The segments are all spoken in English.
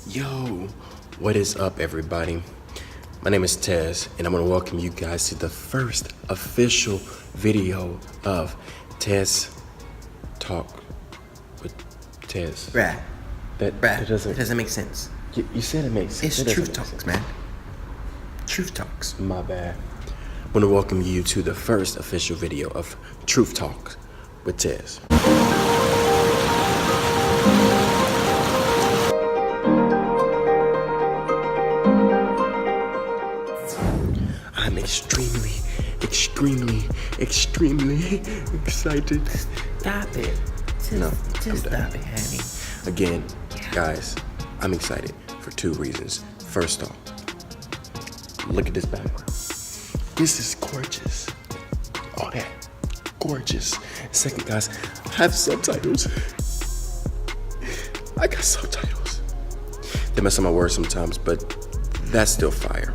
Yo, what is up, everybody? My name is Tez, and I'm gonna welcome you guys to the first official video of Tez Talk with Tez. Brad, That it doesn't. doesn't make sense. You said it makes sense. It's It Truth doesn't make Talks, sense. man. Truth Talks. My bad. I want to welcome you to the first official video of Truth Talks with Tez. I'm extremely excited. Stop it. Just stop it, honey. Again, guys, I'm excited for two reasons. First off, look at this background. This is gorgeous. Oh, that gorgeous. Second, guys, I have subtitles. I got subtitles. They mess up my words sometimes, but that's still fire.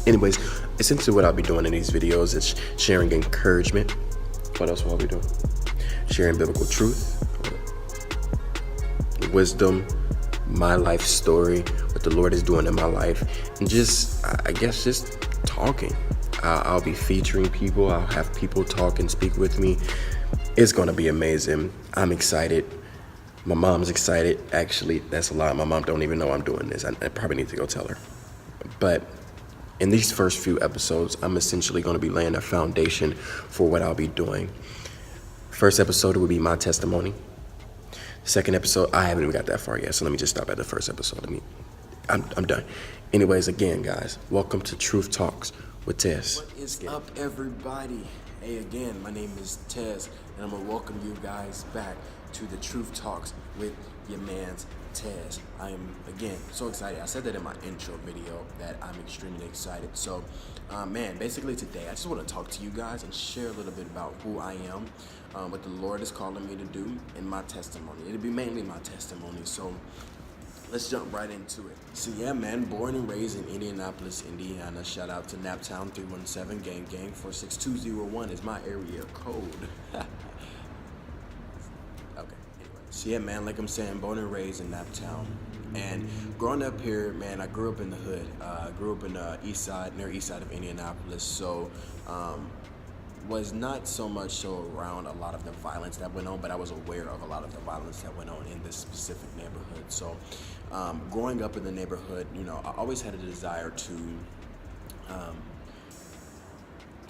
Anyways, essentially what I'll be doing in these videos is sharing encouragement. What else will I be doing? Sharing biblical truth, wisdom, my life story, what the Lord is doing in my life, and just, I guess, just talking. I'll be featuring people. I'll have people talk and speak with me. It's gonna be amazing. I'm excited. My mom's excited. Actually, that's a lie. My mom don't even know I'm doing this. I probably need to go tell her. But in these first few episodes, I'm essentially going to be laying a foundation for what I'll be doing. First episode will be my testimony. Second episode, I haven't even got that far yet, so let me just stop at the first episode. I'm done. Anyways, again, guys, welcome to Truth Talks with Tez. What is up, everybody? Hey, again, my name is Tez, and I'm going to welcome you guys back to the Truth Talks with your man's Tez. I am, again, so excited. I said that in my intro video that I'm extremely excited. So, basically today, I just want to talk to you guys and share a little bit about who I am, what the Lord is calling me to do, and my testimony. It'll be mainly my testimony, so let's jump right into it. So yeah, man, born and raised in Indianapolis, Indiana. Shout out to Naptown 317 gang 46201 is my area code. Okay, anyway. So yeah, man, like I'm saying, born and raised in Naptown. And growing up here, man, I grew up in the hood. I grew up in the east side, near east side of Indianapolis. So, was not so much so around a lot of the violence that went on, but I was aware of a lot of the violence that went on in this specific neighborhood. So, growing up in the neighborhood, you know, I always had a desire to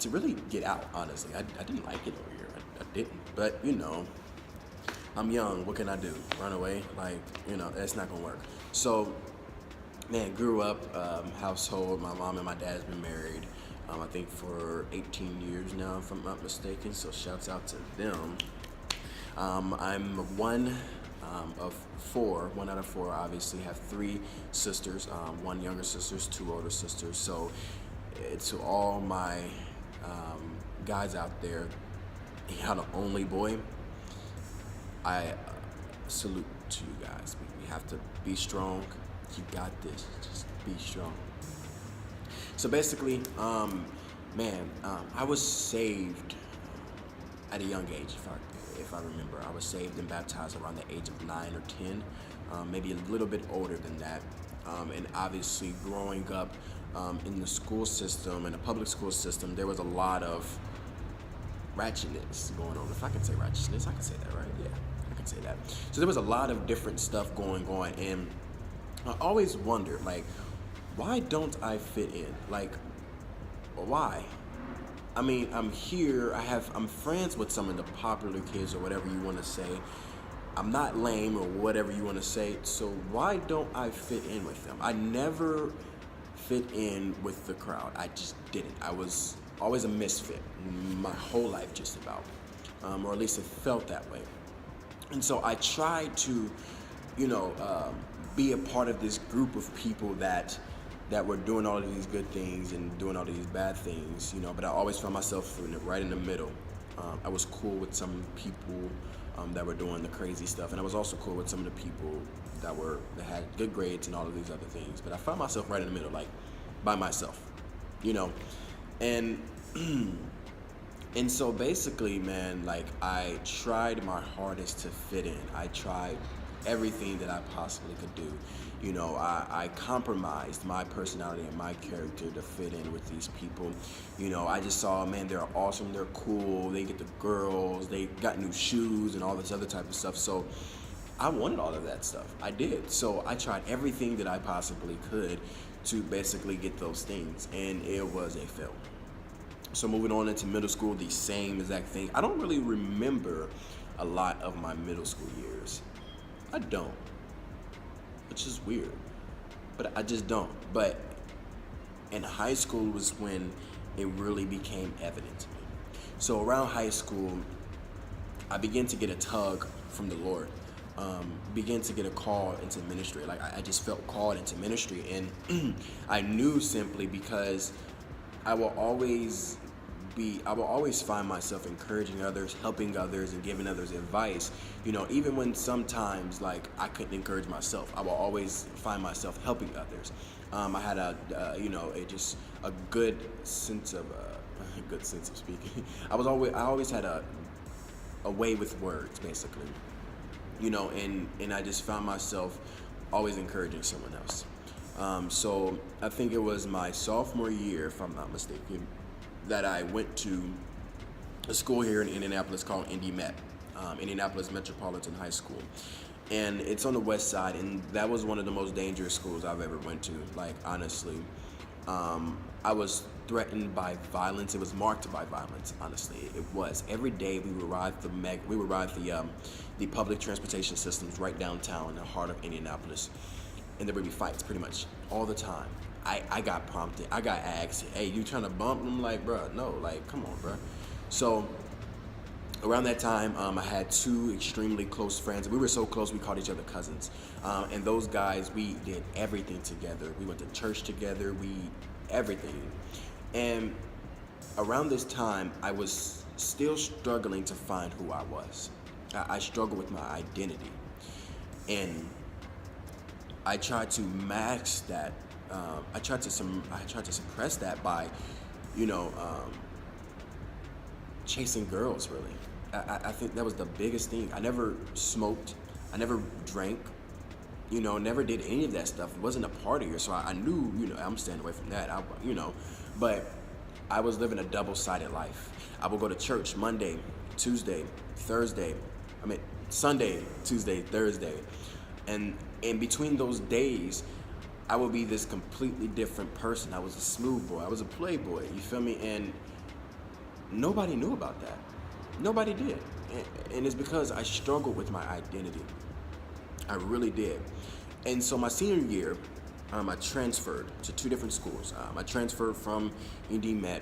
really get out, honestly. I didn't like it over here. I didn't. But, you know, I'm young. What can I do? Run away? Like, you know, that's not going to work. So, man, grew up, household. My mom and my dad has been married, I think for 18 years now, if I'm not mistaken. So shouts out to them. I'm one of four. One out of four, obviously. Have three sisters, one younger sisters, two older sisters. So to all my guys out there, you're the only boy, I salute to you guys. We have to be strong. You got this. Just be strong. So basically, I was saved at a young age, if I remember. I was saved and baptized around the age of 9 or 10, maybe a little bit older than that. And obviously, growing up in the school system, in the public school system, there was a lot of ratchetness going on. If I can say ratchetness, I can say that, right? Yeah, I can say that. So there was a lot of different stuff going on, and I always wondered, like, why don't I fit in? Like, why? I mean, I'm here, I'm friends with some of the popular kids or whatever you want to say. I'm not lame or whatever you want to say, so why don't I fit in with them? I never fit in with the crowd. I just didn't. I was always a misfit my whole life, just about, or at least it felt that way. And so I tried to, you know, be a part of this group of people that were doing all of these good things and doing all these bad things, you know, but I always found myself right in the middle. I was cool with some people that were doing the crazy stuff, and I was also cool with some of the people that had good grades and all of these other things, but I found myself right in the middle, like, by myself, you know. And And so basically, man, like I tried my hardest to fit in. I tried everything that I possibly could do. You know, I compromised my personality and my character to fit in with these people. You know, I just saw, man, they're awesome, they're cool, they get the girls, they got new shoes and all this other type of stuff. So I wanted all of that stuff. I did. So I tried everything that I possibly could to basically get those things, and it was a fail. So moving on into middle school, the same exact thing. I don't really remember a lot of my middle school years. I don't, which is weird, but I just don't. But in high school was when it really became evident to me. So around high school, I began to get a tug from the Lord. Began to get a call into ministry. Like I just felt called into ministry, and I knew simply because I will always find myself encouraging others, helping others, and giving others advice. You know, even when sometimes like I couldn't encourage myself, I will always find myself helping others. I had just a good sense of speaking. I always had a way with words, basically. You know, and I just found myself always encouraging someone else. So I think it was my sophomore year, if I'm not mistaken, that I went to a school here in Indianapolis called IndyMet, Indianapolis Metropolitan High School. And it's on the west side, and that was one of the most dangerous schools I've ever went to. Like, honestly, I was threatened by violence. It was marked by violence, honestly. It was. Every day we would ride the public transportation systems right downtown in the heart of Indianapolis. And there would be fights pretty much all the time. I got prompted. I got asked, hey, you trying to bump? I'm like, bruh, no, like, come on, bruh. So around that time, I had two extremely close friends. We were so close, we called each other cousins. And those guys, we did everything together. We went to church together, everything. And around this time, I was still struggling to find who I was. I struggled with my identity. And I tried to mask that. I tried to suppress that by, chasing girls, really. I think that was the biggest thing. I never smoked. I never drank. Never did any of that stuff. It wasn't a partier, so I knew, I'm staying away from that. But I was living a double-sided life. I would go to church Monday, Tuesday, Sunday, Tuesday, Thursday. And in between those days, I would be this completely different person. I was a smooth boy. I was a playboy. You feel me? And nobody knew about that. Nobody did. And it's because I struggled with my identity. I really did. And so my senior year, I transferred to two different schools. I transferred from IndyMet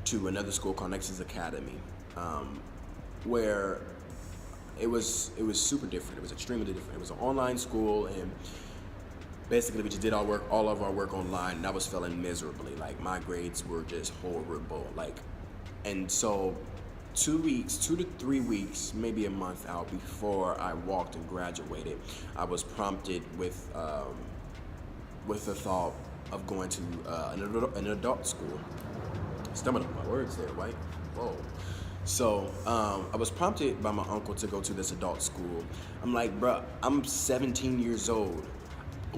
to another school called Nexus Academy, where it was super different. It was extremely different. It was an online school, and basically we just did all of our work online, and I was failing miserably. Like, my grades were just horrible. And so 2 to 3 weeks, maybe a month out before I walked and graduated, I was prompted with the thought of going to an adult school. Stumbling on my words there, right? Whoa. So I was prompted by my uncle to go to this adult school. I'm like, bruh, I'm 17 years old.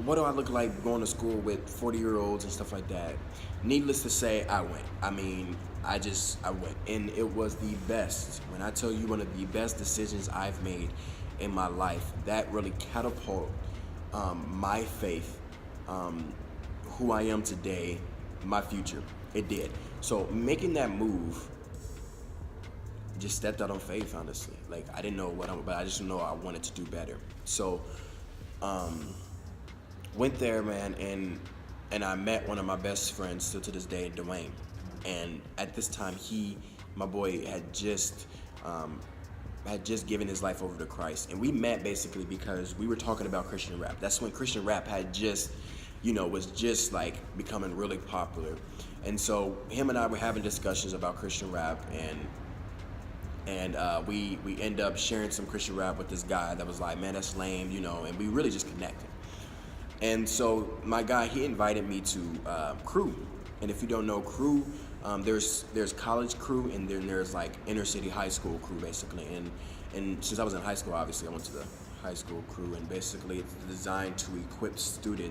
What do I look like going to school with 40-year-olds and stuff like that? Needless to say, I went. I went. And it was the best. When I tell you, one of the best decisions I've made in my life, that really catapulted my faith, who I am today, my future. It did. So making that move, just stepped out on faith, honestly. Like, I didn't know but I just know I wanted to do better. So, went there, man, and I met one of my best friends, still to this day, Dwayne. And at this time, my boy had just given his life over to Christ. And we met basically because we were talking about Christian rap. That's when Christian rap had just, was just like becoming really popular. And so him and I were having discussions about Christian rap, and we end up sharing some Christian rap with this guy that was like, man, that's lame, and we really just connected. And so my guy, he invited me to Crew. And if you don't know Crew, there's college Crew, and then there's like inner city high school Crew, basically. And since I was in high school, obviously I went to the high school crew, and basically it's designed to equip students